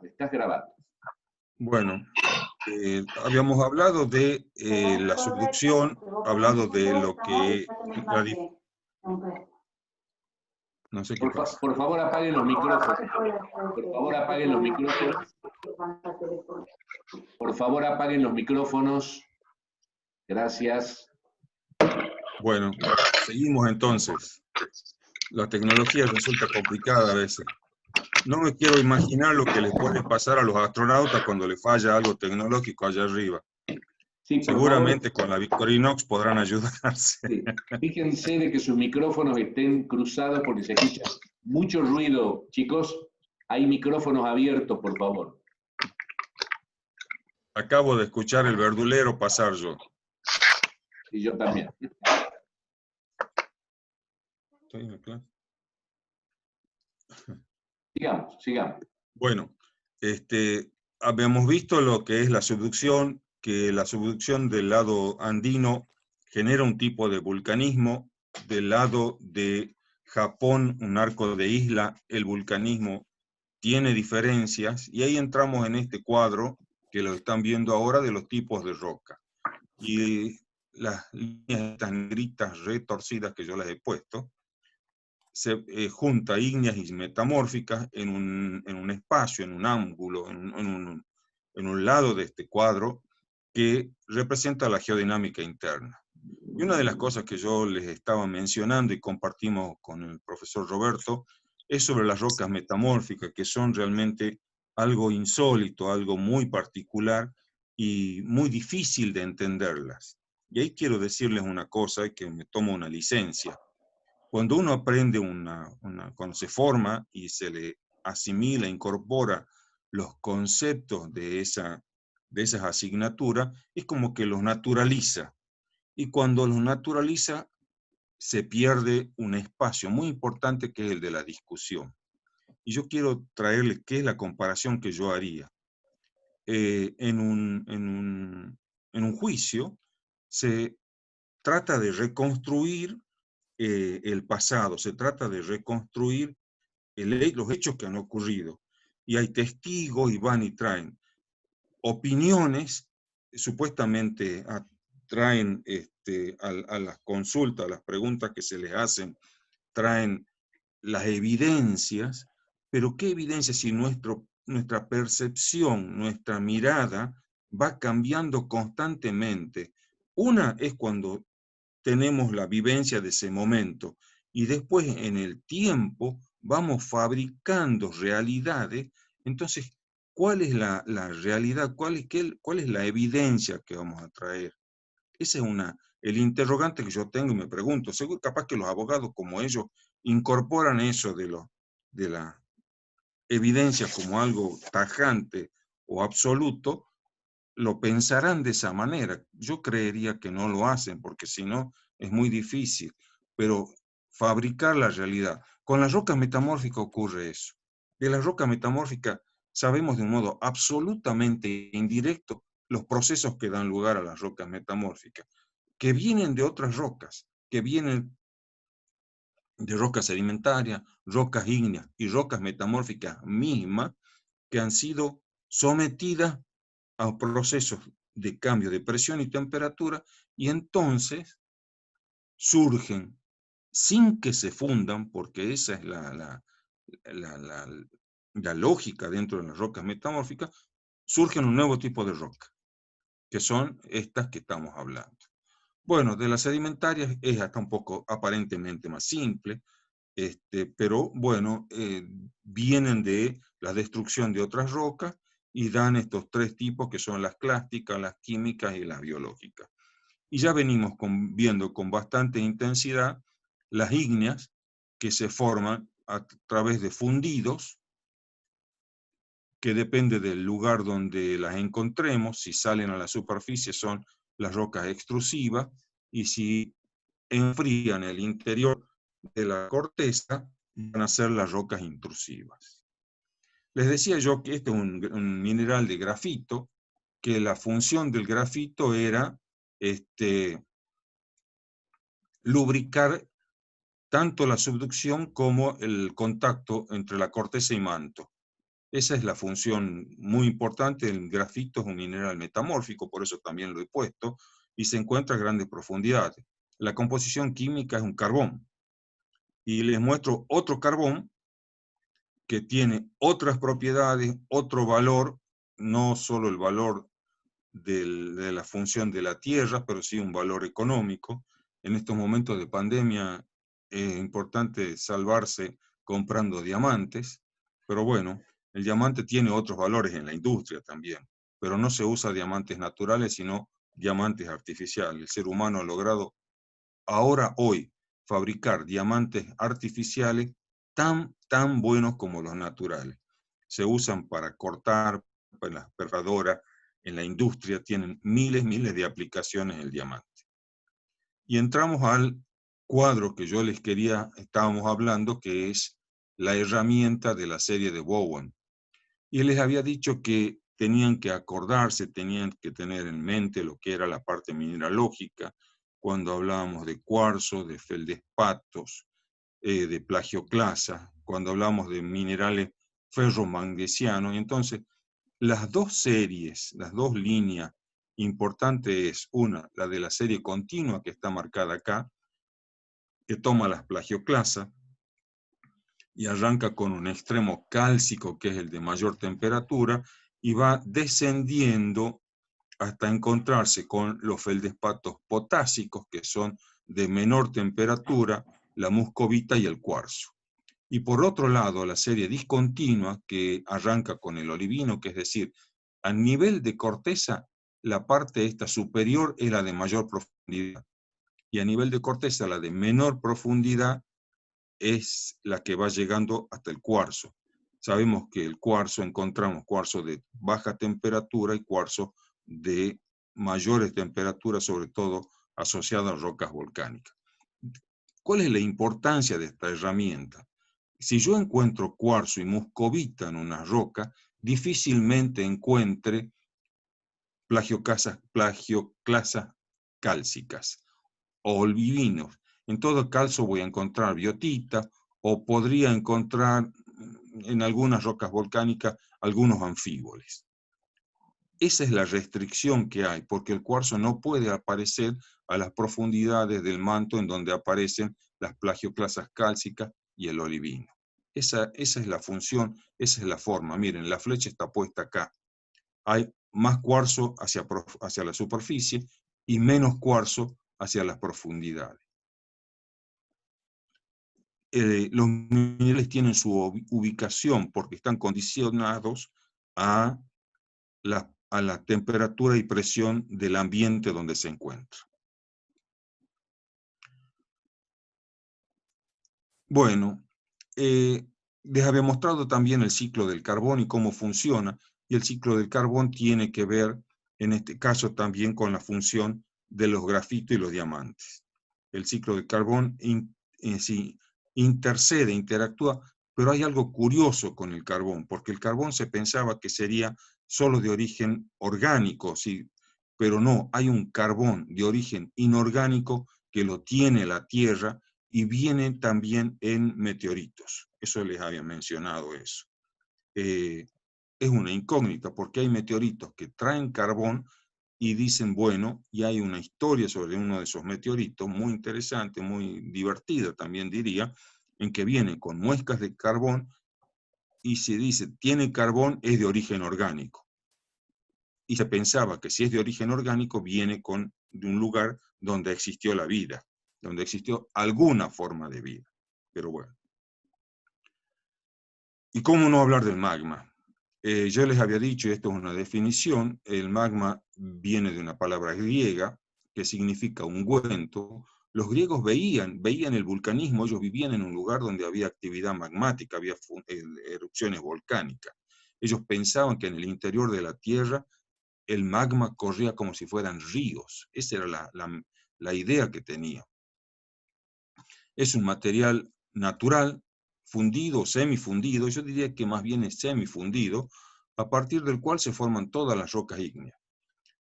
Estás grabando. Bueno, habíamos hablado de la subducción, hablado de lo que... No sé qué pasa. Por favor, apaguen los micrófonos. Por favor, apaguen los micrófonos. Por favor, apaguen los micrófonos. Gracias. Bueno, seguimos entonces. La tecnología resulta complicada a veces. No me quiero imaginar lo que les puede pasar a los astronautas cuando les falla algo tecnológico allá arriba. Sí, seguramente con la Victorinox podrán ayudarse. Sí. Fíjense de que sus micrófonos estén cruzados porque se escucha mucho ruido. Chicos, hay micrófonos abiertos, por favor. Acabo de escuchar el verdulero pasar yo. Y yo también. ¿Estoy en la clase? Sigamos, sigamos. Bueno, habíamos visto lo que es la subducción, que la subducción del lado andino genera un tipo de vulcanismo, del lado de Japón, un arco de isla, el vulcanismo tiene diferencias, y ahí entramos en este cuadro que lo están viendo ahora de los tipos de roca. Y las líneas estas negritas retorcidas que yo les he puesto, se junta ígneas y metamórficas en un espacio, en un ángulo, en un lado de este cuadro que representa la geodinámica interna. Y una de las cosas que yo les estaba mencionando y compartimos con el profesor Roberto es sobre las rocas metamórficas, que son realmente algo insólito, algo muy particular y muy difícil de entenderlas. Y ahí quiero decirles una cosa, que me tomo una licencia. Cuando uno aprende cuando se forma y se le asimila, incorpora los conceptos de esas asignaturas, es como que los naturaliza. Y cuando los naturaliza, se pierde un espacio muy importante que es el de la discusión. Y yo quiero traerles qué es la comparación que yo haría. En un juicio se trata de reconstruir el pasado, se trata de reconstruir los hechos que han ocurrido. Y hay testigos y van y traen opiniones, supuestamente traen a las consultas, a las preguntas que se les hacen, traen las evidencias, pero ¿qué evidencia si nuestra percepción, nuestra mirada va cambiando constantemente? Una es cuando tenemos la vivencia de ese momento y después en el tiempo vamos fabricando realidades. Entonces, ¿cuál es la realidad? ¿Cuál es la evidencia que vamos a traer? Ese es el interrogante que yo tengo y me pregunto. Seguro capaz que los abogados como ellos incorporan eso de la evidencia como algo tajante o absoluto, lo pensarán de esa manera. Yo creería que no lo hacen, porque si no es muy difícil. Pero fabricar la realidad. Con las rocas metamórficas ocurre eso. De las rocas metamórficas sabemos de un modo absolutamente indirecto los procesos que dan lugar a las rocas metamórficas, que vienen de otras rocas, que vienen de rocas sedimentarias, rocas ígneas y rocas metamórficas mismas, que han sido sometidas a procesos de cambio de presión y temperatura, y entonces surgen, sin que se fundan, porque esa es la lógica dentro de las rocas metamórficas, surgen un nuevo tipo de roca, que son estas que estamos hablando. Bueno, de las sedimentarias es hasta un poco aparentemente más simple, pero bueno, vienen de la destrucción de otras rocas y dan estos tres tipos que son las clásticas, las químicas y las biológicas. Y ya venimos viendo con bastante intensidad las ígneas que se forman a través de fundidos, que depende del lugar donde las encontremos. Si salen a la superficie son las rocas extrusivas, y si enfrían el interior de la corteza, van a ser las rocas intrusivas. Les decía yo que este es un mineral de grafito, que la función del grafito era lubricar tanto la subducción como el contacto entre la corteza y manto. Esa es la función muy importante. El grafito es un mineral metamórfico, por eso también lo he puesto, y se encuentra a grandes profundidades. La composición química es un carbón. Y les muestro otro carbón que tiene otras propiedades, otro valor, no solo el valor de la función de la tierra, pero sí un valor económico. En estos momentos de pandemia es importante salvarse comprando diamantes, pero bueno, el diamante tiene otros valores en la industria también, pero no se usa diamantes naturales, sino diamantes artificiales. El ser humano ha logrado hoy, fabricar diamantes artificiales tan buenos como los naturales. Se usan para cortar, para las perradoras, en la industria tienen miles de aplicaciones el diamante. Y entramos al cuadro que yo les estábamos hablando, que es la herramienta de la serie de Bowen. Y les había dicho que tenían que acordarse, tenían que tener en mente lo que era la parte mineralógica, cuando hablábamos de cuarzo, de feldespatos, de plagioclasa, cuando hablamos de minerales ferromagnesianos. Y entonces, las dos series, las dos líneas importantes es una, la de la serie continua que está marcada acá, que toma las plagioclasas y arranca con un extremo cálcico, que es el de mayor temperatura, y va descendiendo hasta encontrarse con los feldespatos potásicos, que son de menor temperatura, la muscovita y el cuarzo. Y por otro lado, la serie discontinua, que arranca con el olivino, que es decir, a nivel de corteza, la parte esta superior es la de mayor profundidad, y a nivel de corteza, la de menor profundidad es la que va llegando hasta el cuarzo. Sabemos que el cuarzo, encontramos cuarzo de baja temperatura y cuarzo de mayores temperaturas, sobre todo asociado a rocas volcánicas. ¿Cuál es la importancia de esta herramienta? Si yo encuentro cuarzo y muscovita en una roca, difícilmente encuentre plagioclasas cálcicas o olvivinos. En todo caso voy a encontrar biotita o podría encontrar en algunas rocas volcánicas algunos anfíboles. Esa es la restricción que hay, porque el cuarzo no puede aparecer a las profundidades del manto en donde aparecen las plagioclasas cálcicas y el olivino. Esa es la función, esa es la forma. Miren, la flecha está puesta acá. Hay más cuarzo hacia la superficie y menos cuarzo hacia las profundidades. Los minerales tienen su ubicación porque están condicionados a la temperatura y presión del ambiente donde se encuentra. Bueno, les había mostrado también el ciclo del carbón y cómo funciona, y el ciclo del carbón tiene que ver, en este caso, también con la función de los grafitos y los diamantes. El ciclo del carbón sí, intercede, interactúa, pero hay algo curioso con el carbón, porque el carbón se pensaba que sería solo de origen orgánico, sí, pero no, hay un carbón de origen inorgánico que lo tiene la Tierra y viene también en meteoritos. Eso les había mencionado eso. Es una incógnita porque hay meteoritos que traen carbón y dicen, bueno, y hay una historia sobre uno de esos meteoritos muy interesante, muy divertida también diría, en que vienen con muescas de carbón y se dice, tiene carbón, es de origen orgánico. Y se pensaba que si es de origen orgánico, viene de un lugar donde existió la vida, donde existió alguna forma de vida. Pero bueno. ¿Y cómo no hablar del magma? Yo les había dicho, y esto es una definición, el magma viene de una palabra griega que significa ungüento. Los griegos veían el vulcanismo, ellos vivían en un lugar donde había actividad magmática, había erupciones volcánicas. Ellos pensaban que en el interior de la Tierra el magma corría como si fueran ríos. Esa era la idea que tenía. Es un material natural, fundido, semifundido, yo diría que más bien es semifundido, a partir del cual se forman todas las rocas ígneas.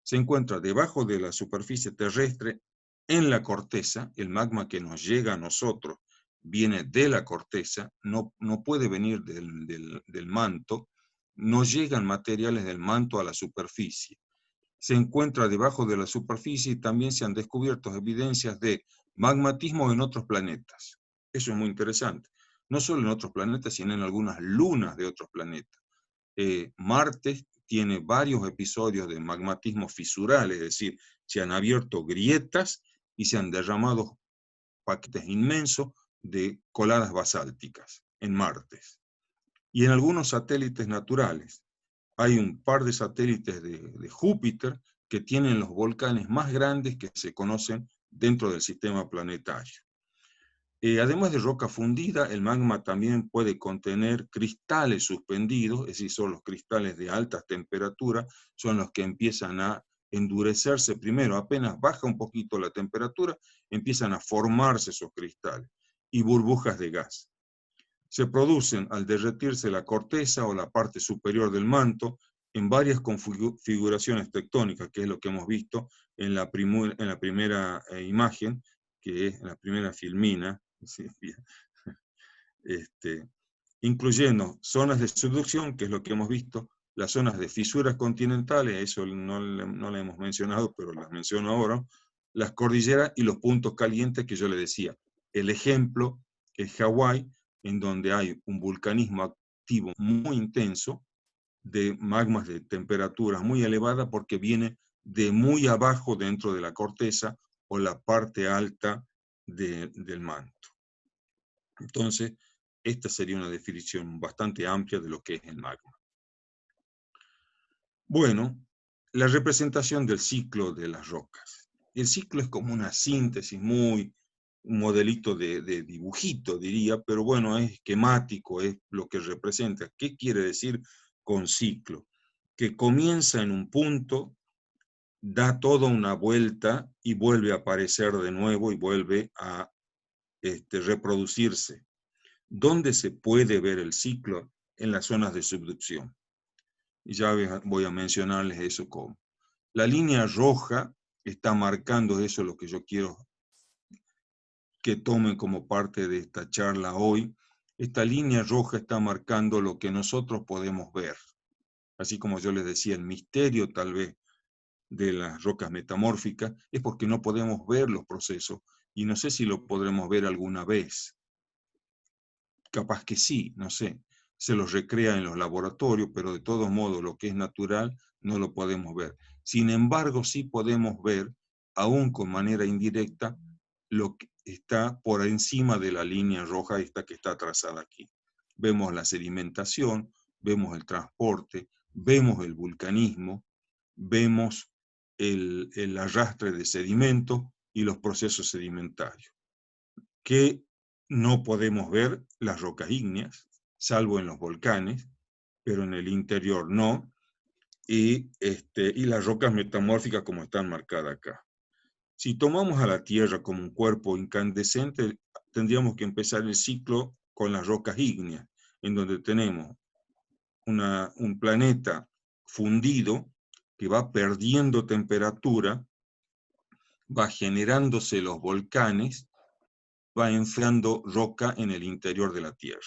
Se encuentra debajo de la superficie terrestre, en la corteza. El magma que nos llega a nosotros viene de la corteza, no puede venir del manto, no llegan materiales del manto a la superficie. Se encuentra debajo de la superficie y también se han descubierto evidencias de magmatismo en otros planetas. Eso es muy interesante. No solo en otros planetas, sino en algunas lunas de otros planetas. Marte tiene varios episodios de magmatismo fisural, es decir, se han abierto grietas y se han derramado paquetes inmensos de coladas basálticas en Marte. Y en algunos satélites naturales. Hay un par de satélites de Júpiter que tienen los volcanes más grandes que se conocen dentro del sistema planetario. Además de roca fundida, el magma también puede contener cristales suspendidos, es decir, son los cristales de altas temperaturas, son los que empiezan a endurecerse primero, apenas baja un poquito la temperatura, empiezan a formarse esos cristales, y burbujas de gas. Se producen al derretirse la corteza o la parte superior del manto en varias configuraciones tectónicas, que es lo que hemos visto en la primera imagen, que es la primera filmina, ¿sí? Incluyendo zonas de subducción, que es lo que hemos visto, las zonas de fisuras continentales, eso no le hemos mencionado, pero las menciono ahora, las cordilleras y los puntos calientes que yo le decía. El ejemplo es Hawái, en donde hay un vulcanismo activo muy intenso, de magmas de temperaturas muy elevadas, porque viene de muy abajo dentro de la corteza o la parte alta del manto. Entonces, esta sería una definición bastante amplia de lo que es el magma. Bueno, la representación del ciclo de las rocas. El ciclo es como una síntesis, un modelito de dibujito, diría, pero bueno, es esquemático, es lo que representa. ¿Qué quiere decir con ciclo? Que comienza en un punto, da toda una vuelta y vuelve a aparecer de nuevo y vuelve a reproducirse. ¿Dónde se puede ver el ciclo? En las zonas de subducción. Y ya voy a mencionarles eso como. La línea roja está marcando eso, lo que yo quiero que tomen como parte de esta charla hoy. Esta línea roja está marcando lo que nosotros podemos ver. Así como yo les decía, el misterio tal vez de las rocas metamórficas es porque no podemos ver los procesos y no sé si lo podremos ver alguna vez. Capaz que sí, no sé. Se los recrea en los laboratorios, pero de todos modos lo que es natural no lo podemos ver. Sin embargo, sí podemos ver, aún con manera indirecta, lo que está por encima de la línea roja esta que está trazada aquí. Vemos la sedimentación, vemos el transporte, vemos el vulcanismo, vemos el arrastre de sedimento y los procesos sedimentarios. Que no podemos ver las rocas ígneas, salvo en los volcanes, pero en el interior no, y las rocas metamórficas como están marcadas acá. Si tomamos a la Tierra como un cuerpo incandescente, tendríamos que empezar el ciclo con las rocas ígneas, en donde tenemos un planeta fundido que va perdiendo temperatura, va generándose los volcanes, va enfriando roca en el interior de la Tierra.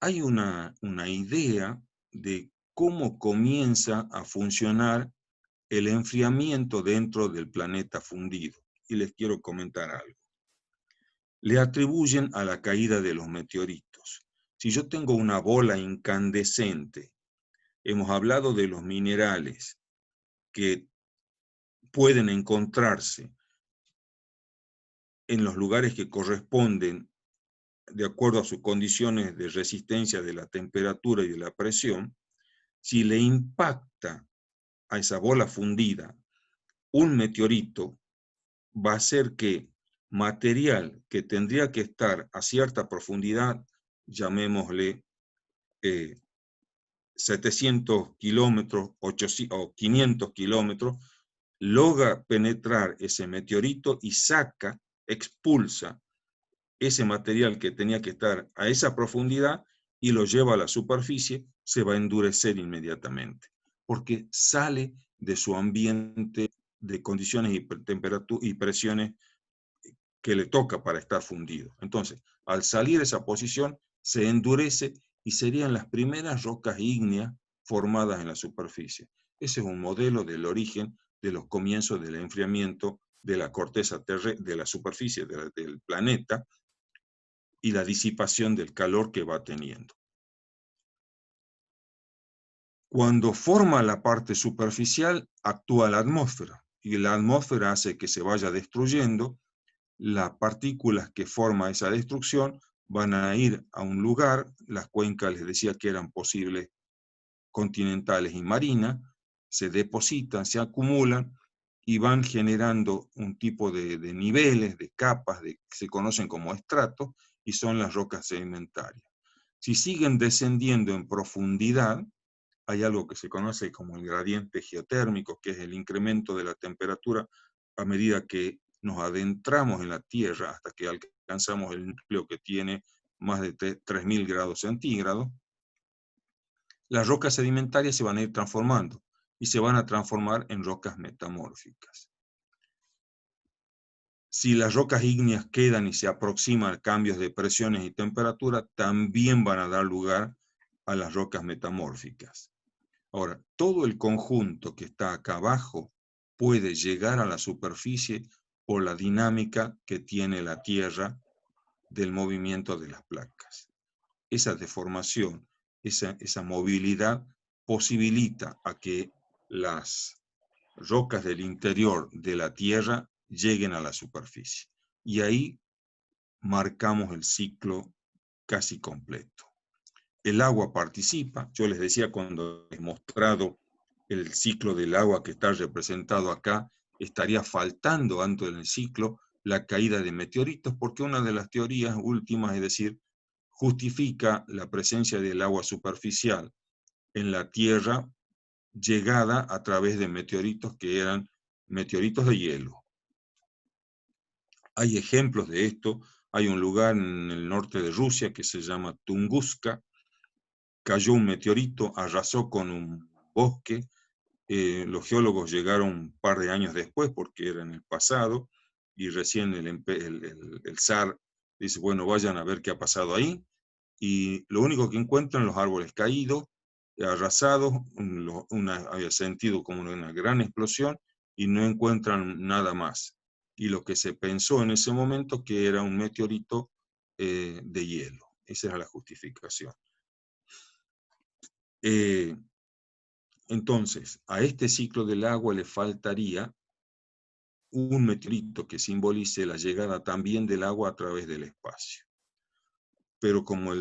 Hay una idea de cómo comienza a funcionar el enfriamiento dentro del planeta fundido, y les quiero comentar algo. Le atribuyen a la caída de los meteoritos. Si yo tengo una bola incandescente, hemos hablado de los minerales que pueden encontrarse en los lugares que corresponden de acuerdo a sus condiciones de resistencia de la temperatura y de la presión. Si le impacta a esa bola fundida un meteorito, va a hacer que material que tendría que estar a cierta profundidad, llamémosle 700 kilómetros o 500 kilómetros, logra penetrar ese meteorito y expulsa ese material que tenía que estar a esa profundidad y lo lleva a la superficie, se va a endurecer inmediatamente, porque sale de su ambiente de condiciones y temperatura y presiones que le toca para estar fundido. Entonces, al salir de esa posición, se endurece y serían las primeras rocas ígneas formadas en la superficie. Ese es un modelo del origen de los comienzos del enfriamiento de la corteza terrestre, de la superficie del planeta, y la disipación del calor que va teniendo. Cuando forma la parte superficial, actúa la atmósfera, y la atmósfera hace que se vaya destruyendo. Las partículas que forma esa destrucción van a ir a un lugar, las cuencas les decía que eran posibles continentales y marinas, se depositan, se acumulan y van generando un tipo de niveles, de capas, que se conocen como estratos, y son las rocas sedimentarias. Si siguen descendiendo en profundidad, hay algo que se conoce como el gradiente geotérmico, que es el incremento de la temperatura a medida que nos adentramos en la Tierra hasta que alcanzamos el núcleo que tiene más de 3.000 grados centígrados. Las rocas sedimentarias se van a ir transformando y se van a transformar en rocas metamórficas. Si las rocas ígneas quedan y se aproximan a cambios de presiones y temperatura, también van a dar lugar a las rocas metamórficas. Ahora, todo el conjunto que está acá abajo puede llegar a la superficie por la dinámica que tiene la Tierra del movimiento de las placas. Esa deformación, esa movilidad posibilita a que las rocas del interior de la Tierra lleguen a la superficie. Y ahí marcamos el ciclo casi completo. El agua participa. Yo les decía cuando he mostrado el ciclo del agua que está representado acá, estaría faltando antes del ciclo la caída de meteoritos, porque una de las teorías últimas, es decir, justifica la presencia del agua superficial en la Tierra llegada a través de meteoritos que eran meteoritos de hielo. Hay ejemplos de esto. Hay un lugar en el norte de Rusia que se llama Tunguska. Cayó un meteorito, arrasó con un bosque. Los geólogos llegaron un par de años después, porque era en el pasado, y recién el zar dice, bueno, vayan a ver qué ha pasado ahí. Y lo único que encuentran, los árboles caídos, arrasados, había sentido como una gran explosión, y no encuentran nada más. Y lo que se pensó en ese momento que era un meteorito de hielo. Esa era la justificación. Entonces, a este ciclo del agua le faltaría un meteorito que simbolice la llegada también del agua a través del espacio. Pero como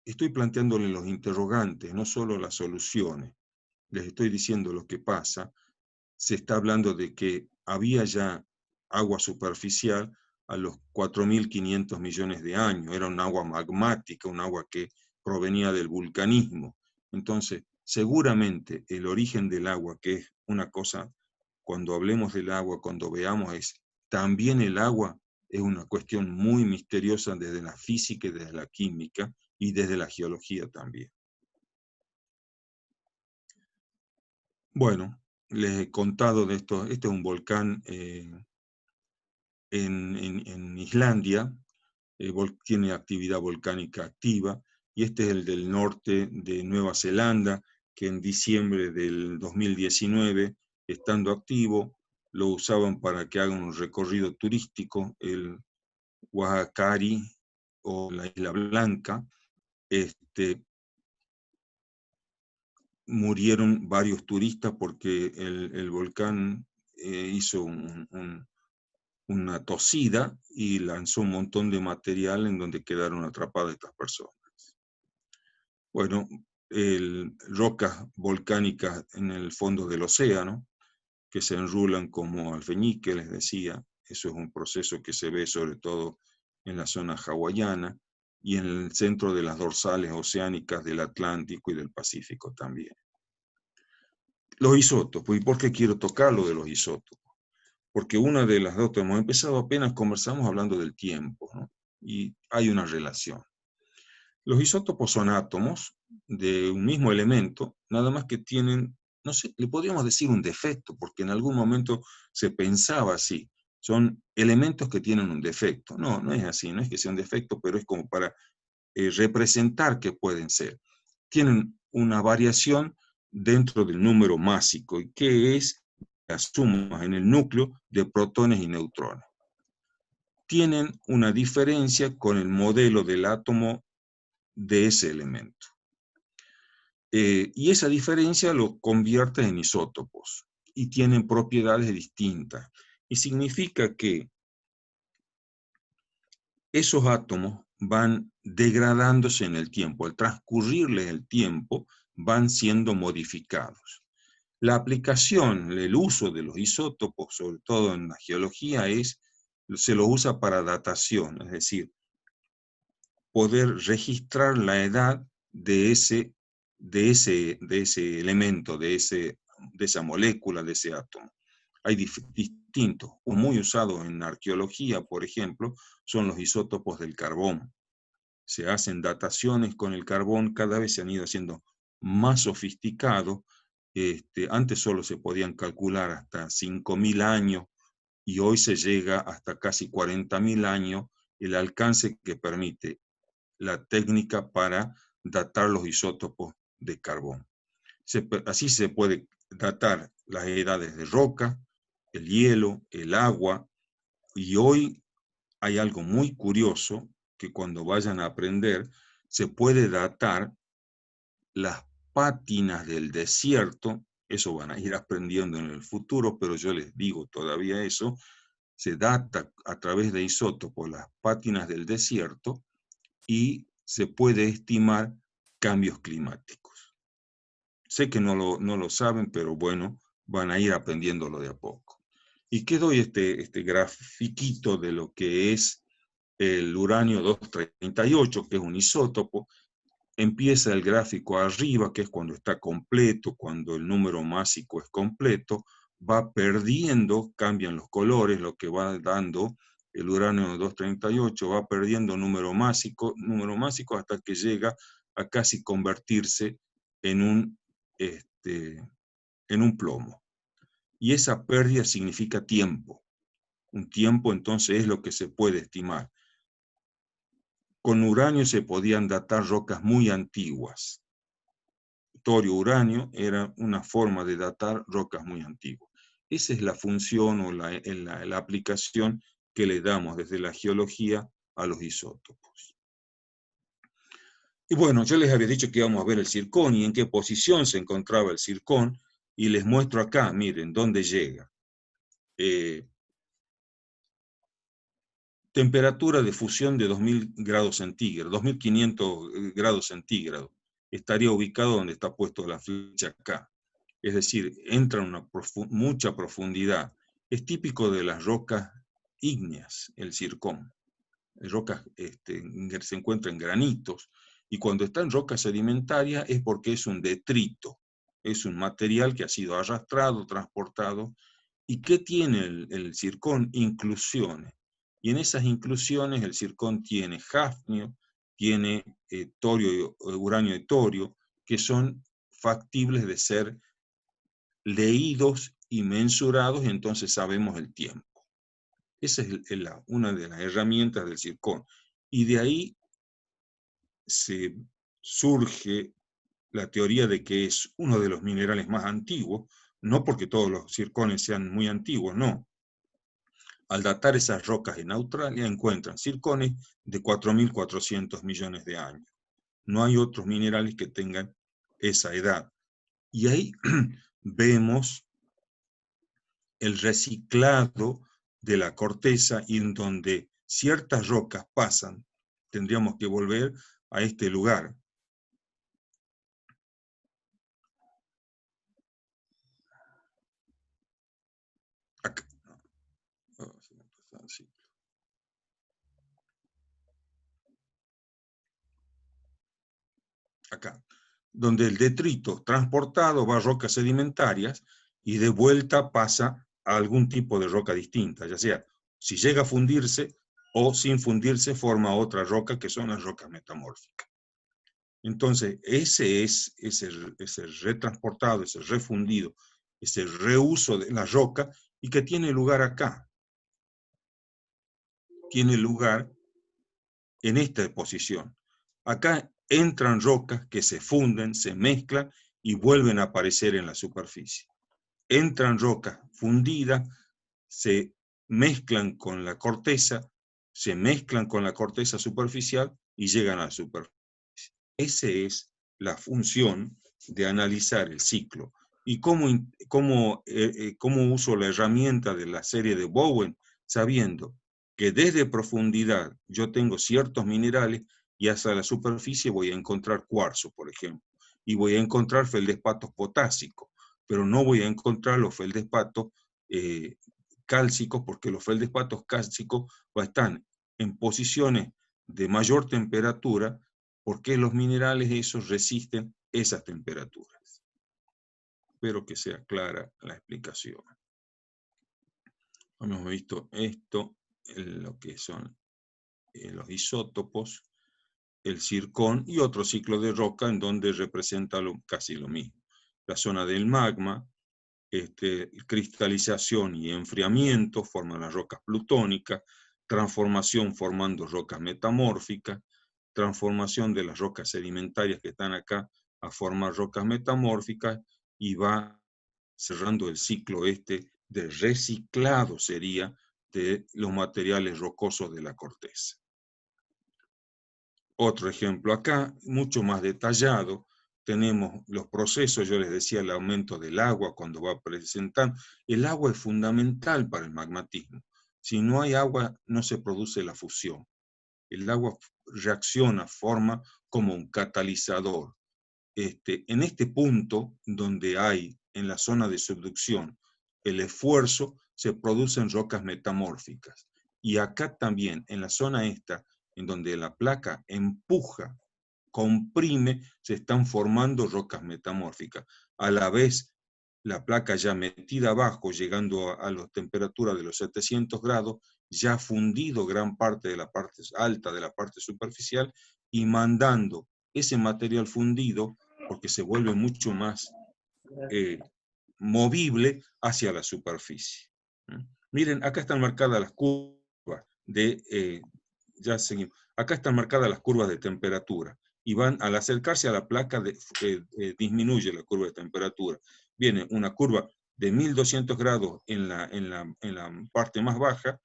estoy planteándole los interrogantes, no solo las soluciones, les estoy diciendo lo que pasa, se está hablando de que había ya agua superficial a los 4.500 millones de años, era un agua magmática, un agua que provenía del vulcanismo. Entonces, seguramente el origen del agua, que es una cosa, cuando hablemos del agua, cuando veamos, también el agua es una cuestión muy misteriosa desde la física y desde la química y desde la geología también. Bueno, les he contado de esto. Este es un volcán en Islandia, tiene actividad volcánica activa, y este es el del norte de Nueva Zelanda, que en diciembre del 2019, estando activo, lo usaban para que hagan un recorrido turístico, el Waiakari o la Isla Blanca. Murieron varios turistas porque el volcán hizo una tosida y lanzó un montón de material en donde quedaron atrapadas estas personas. Bueno, rocas volcánicas en el fondo del océano, que se enrulan como alfeñique, les decía. Eso es un proceso que se ve sobre todo en la zona hawaiana y en el centro de las dorsales oceánicas del Atlántico y del Pacífico también. Los isótopos. ¿Y por qué quiero tocar lo de los isótopos? Porque una de las dos, hemos empezado apenas, conversamos hablando del tiempo, ¿no? Y hay una relación. Los isótopos son átomos de un mismo elemento, nada más que tienen, no sé, le podríamos decir un defecto, porque en algún momento se pensaba así. Son elementos que tienen un defecto. No, no es así, no es que sea un defecto, pero es como para representar que pueden ser. Tienen una variación dentro del número másico, que es la suma en el núcleo de protones y neutrones. Tienen una diferencia con el modelo del átomo de ese elemento. Y esa diferencia lo convierte en isótopos y tienen propiedades distintas. Y significa que esos átomos van degradándose en el tiempo. Al transcurrirles el tiempo, van siendo modificados. La aplicación, el uso de los isótopos, sobre todo en la geología, se lo usa para datación, es decir, poder registrar la edad de ese elemento, de esa molécula, de ese átomo. Hay distintos, muy usados en arqueología, por ejemplo, son los isótopos del carbón. Se hacen dataciones con el carbón, cada vez se han ido haciendo más sofisticados. Antes solo se podían calcular hasta 5.000 años y hoy se llega hasta casi 40.000 años el alcance que permite la técnica para datar los isótopos de carbón. Así se puede datar las edades de roca, el hielo, el agua, y hoy hay algo muy curioso que cuando vayan a aprender se puede datar las pátinas del desierto. Eso van a ir aprendiendo en el futuro, pero yo les digo todavía eso, se data a través de isótopos las pátinas del desierto y se puede estimar cambios climáticos. Sé que no lo saben, pero bueno, van a ir aprendiéndolo de a poco. Y quedó este grafiquito de lo que es el uranio 238, que es un isótopo. Empieza el gráfico arriba, que es cuando está completo, cuando el número másico es completo, va perdiendo, cambian los colores, lo que va dando el uranio 238, va perdiendo número másico hasta que llega a casi convertirse en un plomo. Y esa pérdida significa tiempo. Un tiempo entonces es lo que se puede estimar. Con uranio se podían datar rocas muy antiguas. Torio-uranio era una forma de datar rocas muy antiguas. Esa es la función o la aplicación que le damos desde la geología a los isótopos. Y bueno, yo les había dicho que íbamos a ver el zircón y en qué posición se encontraba el zircón, y les muestro acá, miren, dónde llega. Temperatura de fusión de 2000 grados centígrados, 2500 grados centígrados. Estaría ubicado donde está puesto la flecha acá. Es decir, entra en mucha profundidad. Es típico de las rocas ígneas, el zircón. Rocas se encuentra en granitos, y cuando está en rocas sedimentarias es porque es un detrito, es un material que ha sido arrastrado, transportado. ¿Y qué tiene el zircón? Inclusiones. Y en esas inclusiones el zircón tiene hafnio, tiene torio, uranio y torio, que son factibles de ser leídos y mensurados, y entonces sabemos el tiempo. Esa es una de las herramientas del zircón. Y de ahí se surge la teoría de que es uno de los minerales más antiguos, no porque todos los zircones sean muy antiguos, no. Al datar esas rocas en Australia encuentran zircones de 4.400 millones de años. No hay otros minerales que tengan esa edad. Y ahí vemos el reciclado de la corteza, y en donde ciertas rocas pasan, tendríamos que volver a este lugar. Acá. Acá, donde el detrito transportado va a rocas sedimentarias y de vuelta pasa a algún tipo de roca distinta, ya sea si llega a fundirse o sin fundirse forma otra roca, que son las rocas metamórficas. Entonces, ese retransportado, ese refundido, ese reuso de la roca, y que tiene lugar acá. Tiene lugar en esta posición. Acá entran rocas que se funden, se mezclan y vuelven a aparecer en la superficie. Entran rocas fundidas, se mezclan con la corteza, se mezclan con la corteza superficial y llegan a la superficie. Esa es la función de analizar el ciclo. ¿Y cómo uso la herramienta de la serie de Bowen? Sabiendo que desde profundidad yo tengo ciertos minerales y hasta la superficie voy a encontrar cuarzo, por ejemplo, y voy a encontrar feldespatos potásicos, pero no voy a encontrar los feldespatos cálcicos, porque los feldespatos cálcicos están en posiciones de mayor temperatura, porque los minerales esos resisten esas temperaturas. Espero que sea clara la explicación. Hemos visto esto, lo que son los isótopos, el zircón y otro ciclo de roca en donde representa casi lo mismo. La zona del magma, cristalización y enfriamiento forman las rocas plutónicas, transformación formando rocas metamórficas, transformación de las rocas sedimentarias que están acá a formar rocas metamórficas, y va cerrando el ciclo de reciclado, sería, de los materiales rocosos de la corteza. Otro ejemplo acá, mucho más detallado, tenemos los procesos. Yo les decía el aumento del agua cuando va presentando. El agua es fundamental para el magmatismo. Si no hay agua, no se produce la fusión. El agua reacciona, forma como un catalizador. En este punto, donde hay en la zona de subducción el esfuerzo, se producen rocas metamórficas. Y acá también, en la zona esta, en donde la placa empuja, comprime, se están formando rocas metamórficas. A la vez, la placa ya metida abajo, llegando a las temperaturas de los 700 grados, ya ha fundido gran parte de la parte alta de la parte superficial y mandando ese material fundido, porque se vuelve mucho más movible hacia la superficie. Miren, acá están marcadas las curvas de, ya seguimos, acá están marcadas las curvas de temperatura, y al acercarse a la placa disminuye la curva de temperatura. Viene una curva de 1200 grados en la parte más baja,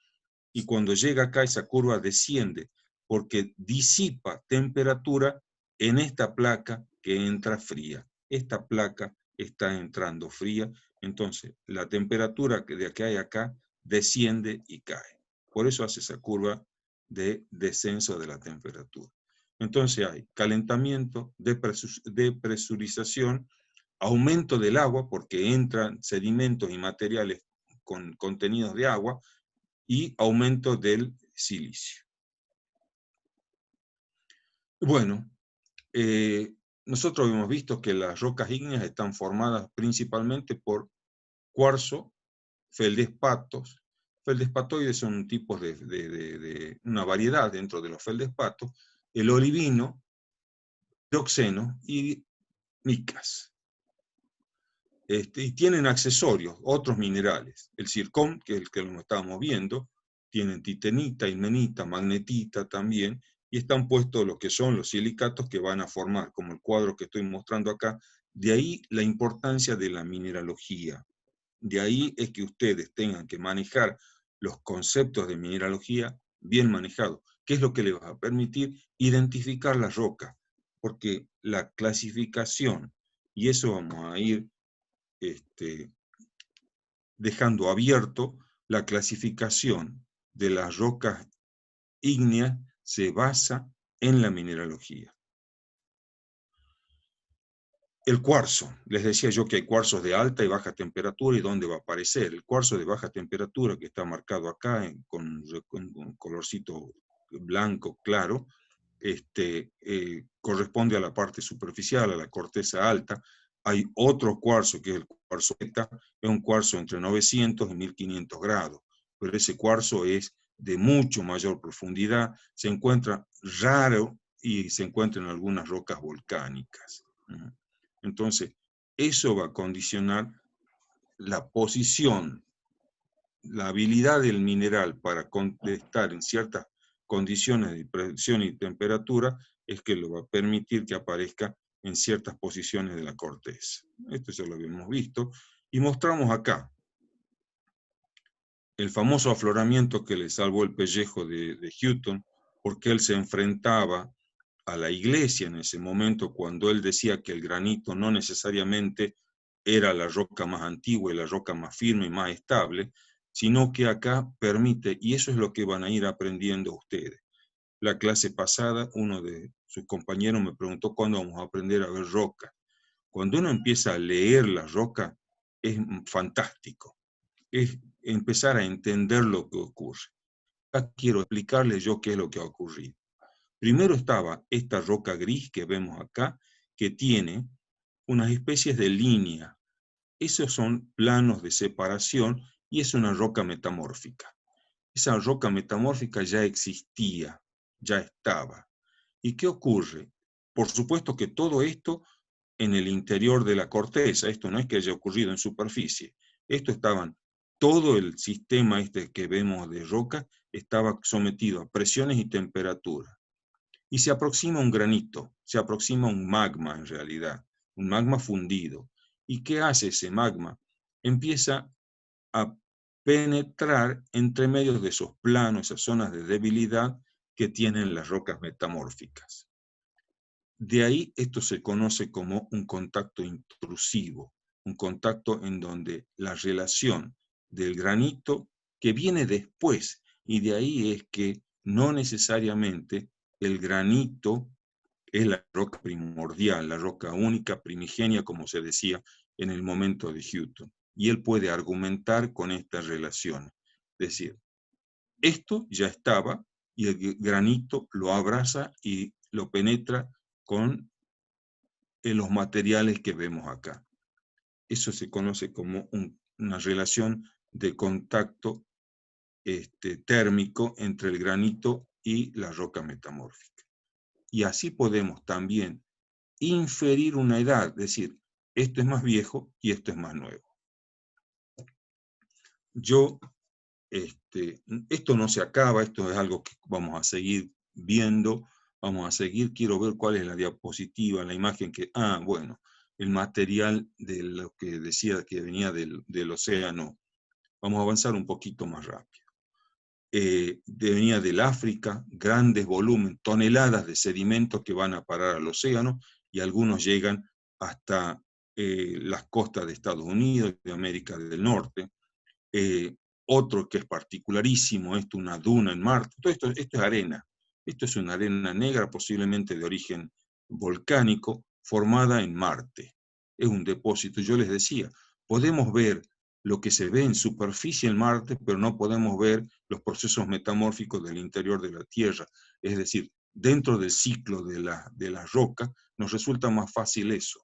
y cuando llega acá esa curva desciende, porque disipa temperatura en esta placa que entra fría. Esta placa está entrando fría, entonces la temperatura de que hay acá desciende y cae. Por eso hace esa curva de descenso de la temperatura. Entonces hay calentamiento, depresurización, aumento del agua, porque entran sedimentos y materiales con contenidos de agua, y aumento del silicio. Bueno, nosotros hemos visto que las rocas ígneas están formadas principalmente por cuarzo, feldespatos. Feldespatoides son tipos de una variedad dentro de los feldespatos, el olivino, dioxeno y micas. Y tienen accesorios, otros minerales. El zircón, que es el que lo estábamos viendo, tienen titanita, ilmenita, magnetita también, y están puestos lo que son los silicatos que van a formar, como el cuadro que estoy mostrando acá. De ahí la importancia de la mineralogía. De ahí es que ustedes tengan que manejar los conceptos de mineralogía bien manejados, que es lo que les va a permitir identificar las rocas, porque la clasificación, y eso vamos a ir dejando abierto, la clasificación de las rocas ígneas se basa en la mineralogía. El cuarzo, les decía yo que hay cuarzos de alta y baja temperatura, y dónde va a aparecer. El cuarzo de baja temperatura, que está marcado acá con un colorcito blanco claro, corresponde a la parte superficial, a la corteza alta. Hay otro cuarzo, que es el cuarzo beta, es un cuarzo entre 900 y 1500 grados, pero ese cuarzo es de mucho mayor profundidad, se encuentra raro y se encuentra en algunas rocas volcánicas. Entonces, eso va a condicionar la posición, la habilidad del mineral para estar en ciertas condiciones de presión y temperatura, es que lo va a permitir que aparezca en ciertas posiciones de la corteza. Esto ya lo habíamos visto. Y mostramos acá el famoso afloramiento que le salvó el pellejo de Houghton, porque él se enfrentaba a la iglesia en ese momento cuando él decía que el granito no necesariamente era la roca más antigua y la roca más firme y más estable, sino que acá permite, y eso es lo que van a ir aprendiendo ustedes. La clase pasada, uno de sus compañeros me preguntó cuándo vamos a aprender a ver roca. Cuando uno empieza a leer la roca, es fantástico. Es empezar a entender lo que ocurre. Acá quiero explicarles yo qué es lo que ha ocurrido. Primero estaba esta roca gris que vemos acá, que tiene unas especies de línea. Esos son planos de separación y es una roca metamórfica. Esa roca metamórfica ya existía, ya estaba. ¿Y qué ocurre? Por supuesto que todo esto en el interior de la corteza, esto no es que haya ocurrido en superficie, esto estaban, todo el sistema este que vemos de roca estaba sometido a presiones y temperatura. Y se aproxima un granito, se aproxima un magma en realidad, un magma fundido. ¿Y qué hace ese magma? Empieza a penetrar entre medio de esos planos, esas zonas de debilidad que tienen las rocas metamórficas. De ahí esto se conoce como un contacto intrusivo, un contacto en donde la relación del granito, que viene después, y de ahí es que no necesariamente el granito es la roca primordial, la roca única, primigenia, como se decía en el momento de Houghton. Y él puede argumentar con esta relación. Es decir, esto ya estaba y el granito lo abraza y lo penetra con los materiales que vemos acá. Eso se conoce como una relación de contacto térmico entre el granito y la roca metamórfica. Y así podemos también inferir una edad, es decir, esto es más viejo y esto es más nuevo. Esto no se acaba, esto es algo que vamos a seguir viendo, vamos a seguir, quiero ver cuál es la diapositiva, la imagen que, bueno, el material de lo que decía que venía del océano. Vamos a avanzar un poquito más rápido. Venía del África, grandes volúmenes, toneladas de sedimentos que van a parar al océano y algunos llegan hasta las costas de Estados Unidos, de América del Norte. Otro que es particularísimo, esto una duna en Marte, todo esto es arena. Esto es una arena negra, posiblemente de origen volcánico, formada en Marte. Es un depósito, yo les decía, podemos ver lo que se ve en superficie en Marte, pero no podemos ver los procesos metamórficos del interior de la Tierra. Es decir, dentro del ciclo de la roca, nos resulta más fácil eso,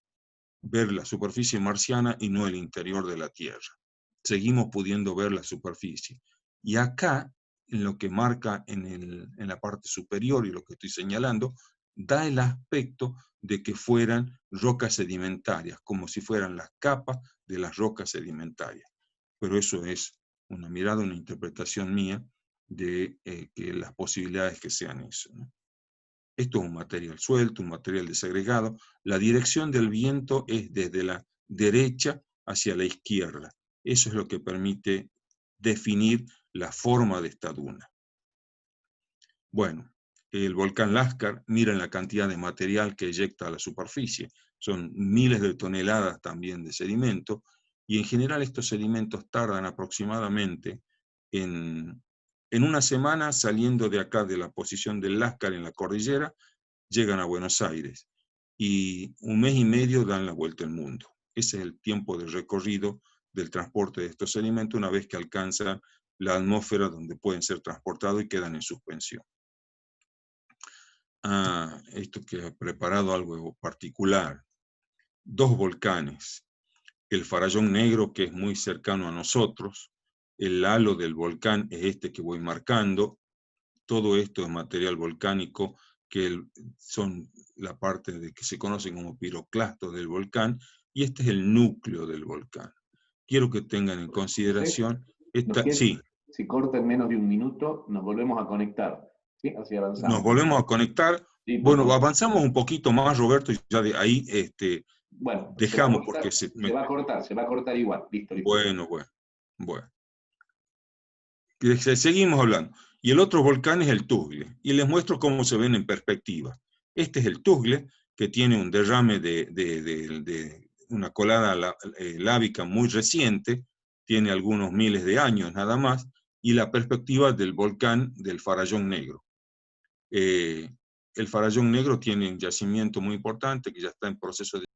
ver la superficie marciana y no el interior de la Tierra. Seguimos pudiendo ver la superficie. Y acá, en lo que marca en la parte superior y lo que estoy señalando, da el aspecto de que fueran rocas sedimentarias, como si fueran las capas de las rocas sedimentarias. Pero eso es una mirada, una interpretación mía de que las posibilidades que sean eso, ¿no? Esto es un material suelto, un material desagregado. La dirección del viento es desde la derecha hacia la izquierda. Eso es lo que permite definir la forma de esta duna. Bueno, el volcán Lascar, miren la cantidad de material que eyecta a la superficie. Son miles de toneladas también de sedimento, y en general estos sedimentos tardan aproximadamente en una semana saliendo de acá de la posición del Lascar en la cordillera, llegan a Buenos Aires, y un mes y medio dan la vuelta al mundo. Ese es el tiempo de recorrido del transporte de estos sedimentos una vez que alcanzan la atmósfera donde pueden ser transportados y quedan en suspensión. Esto que he preparado algo particular. Dos volcanes. El Farallón Negro, que es muy cercano a nosotros. El halo del volcán es este que voy marcando. Todo esto es material volcánico, que son la parte de que se conocen como piroclastos del volcán, y este es el núcleo del volcán. Quiero que tengan en consideración sí. Si corta en menos de un minuto, nos volvemos a conectar, ¿sí? Así avanzamos. Nos volvemos a conectar, Sí, Bueno, avanzamos un poquito más, Roberto, y ya de ahí bueno, dejamos porque se va a cortar igual. Listo, listo. Bueno. Seguimos hablando. Y el otro volcán es el Tuxtla. Y les muestro cómo se ven en perspectiva. Este es el Tuxtla, que tiene un derrame de una colada lábica muy reciente, tiene algunos miles de años nada más, y la perspectiva del volcán del Farallón Negro. El Farallón Negro tiene un yacimiento muy importante que ya está en proceso de